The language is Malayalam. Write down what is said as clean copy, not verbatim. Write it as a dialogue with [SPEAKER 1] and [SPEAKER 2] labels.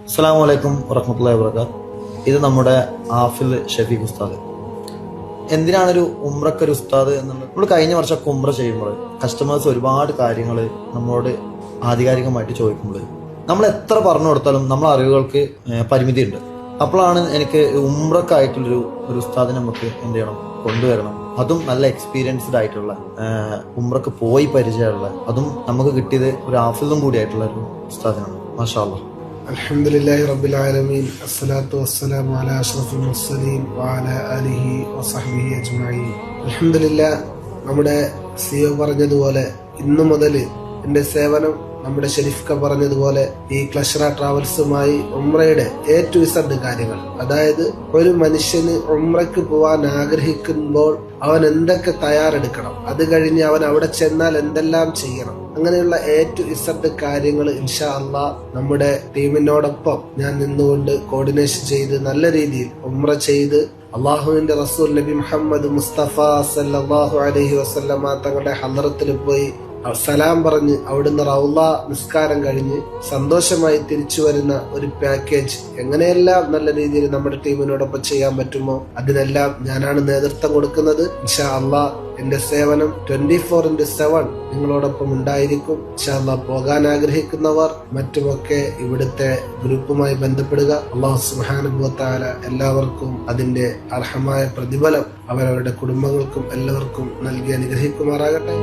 [SPEAKER 1] അസ്സലാമു അലൈക്കും വറഹ്മത്തുള്ളാഹി വബറകാത്ത്. ഇത് നമ്മുടെ ആഫിൽ ഷഫീഖ് ഉസ്താദ്. എന്തിനാണൊരു ഉംറക്കൊരു ഉസ്താദ് എന്നുള്ളത്? നമ്മൾ കഴിഞ്ഞ വർഷമൊക്കെ ഉംറ ചെയ്യുമ്പോൾ കസ്റ്റമേഴ്സ് ഒരുപാട് കാര്യങ്ങൾ നമ്മളോട് ആധികാരികമായിട്ട് ചോദിക്കുമ്പോൾ നമ്മൾ എത്ര പറഞ്ഞു കൊടുത്താലും നമ്മളെ അറിവുകൾക്ക് പരിമിതിയുണ്ട്. അപ്പോഴാണ് എനിക്ക് ഉംറക്കായിട്ടുള്ളൊരു ഉസ്താദിനെ നമുക്ക് എന്ത് ചെയ്യണം, കൊണ്ടുവരണം. അതും നല്ല എക്സ്പീരിയൻസ്ഡ് ആയിട്ടുള്ള, ഉംറക്ക് പോയി പരിചയമുള്ള, അതും നമുക്ക് കിട്ടിയത് ഒരു ആഫിലും കൂടി ആയിട്ടുള്ള ഒരു ഉസ്താദിനാണ്. മാഷാ അല്ലാഹ്.
[SPEAKER 2] അൽഹംദുലില്ലാഹി റബ്ബിൽ ആലമീൻ. അസ്സലാത്തു വസ്സലാമു അലാ അഷ്റഫിൽ മുർസലീൻ വഅലാ ആലിഹി വസഹ്ബിഹി അജ്മഈൻ. അൽഹംദുലില്ലാഹ്, നമ്മുടെ സിഒ പറഞ്ഞതുപോലെ ഇന്നു മുതൽ എന്റെ സേവനം നമ്മുടെ ഷെരീഫ്ക പറഞ്ഞതുപോലെ ഈ ക്ലഷറ ട്രാവൽസുമായി ഉംറയുടെ A to Z കാര്യങ്ങൾ, അതായത് ഒരു മനുഷ്യന് ഉംറയ്ക്ക് പോവാൻ ആഗ്രഹിക്കുമ്പോൾ അവൻ എന്തൊക്കെ തയ്യാറെടുക്കണം, അത് കഴിഞ്ഞ് അവൻ അവിടെ ചെന്നാൽ എന്തെല്ലാം ചെയ്യണം, അങ്ങനെയുള്ള A to Z കാര്യങ്ങൾ ഇൻഷാ അല്ലാഹ് നമ്മുടെ ടീമിനോടൊപ്പം ഞാൻ നിന്നുകൊണ്ട് കോർഡിനേഷൻ ചെയ്ത് നല്ല രീതിയിൽ ഉംറ ചെയ്ത് അള്ളാഹുവിന്റെ റസൂൽ നബി മുഹമ്മദ് മുസ്തഫ സല്ലല്ലാഹു അലൈഹി വസല്ലമ തങ്ങളുടെ ഹളറത്തിൽ പോയി സലാം പറഞ്ഞ് അവിടുന്ന് റൗള നിസ്കാരം കഴിഞ്ഞ് സന്തോഷമായി തിരിച്ചു വരുന്ന ഒരു പാക്കേജ് എങ്ങനെയെല്ലാം നല്ല രീതിയിൽ നമ്മുടെ ടീമിനോടൊപ്പം ചെയ്യാൻ പറ്റുമോ അതിനെല്ലാം ഞാനാണ് നേതൃത്വം കൊടുക്കുന്നത്. ഇൻഷാ അല്ലാഹ് എന്റെ സേവനം 24/7 നിങ്ങളോടൊപ്പം ഉണ്ടായിരിക്കും. ഇൻഷാ അല്ലാഹ് പോകാൻ ആഗ്രഹിക്കുന്നവർ മറ്റുമൊക്കെ ഇവിടുത്തെ ഗ്രൂപ്പുമായി ബന്ധപ്പെടുക. അല്ലാഹു സുബ്ഹാനഹു വ തആല എല്ലാവർക്കും അതിന്റെ അർഹമായ പ്രതിഫലം അവരവരുടെ കുടുംബങ്ങൾക്കും എല്ലാവർക്കും നൽകി അനുഗ്രഹിക്കുമാറാകട്ടെ.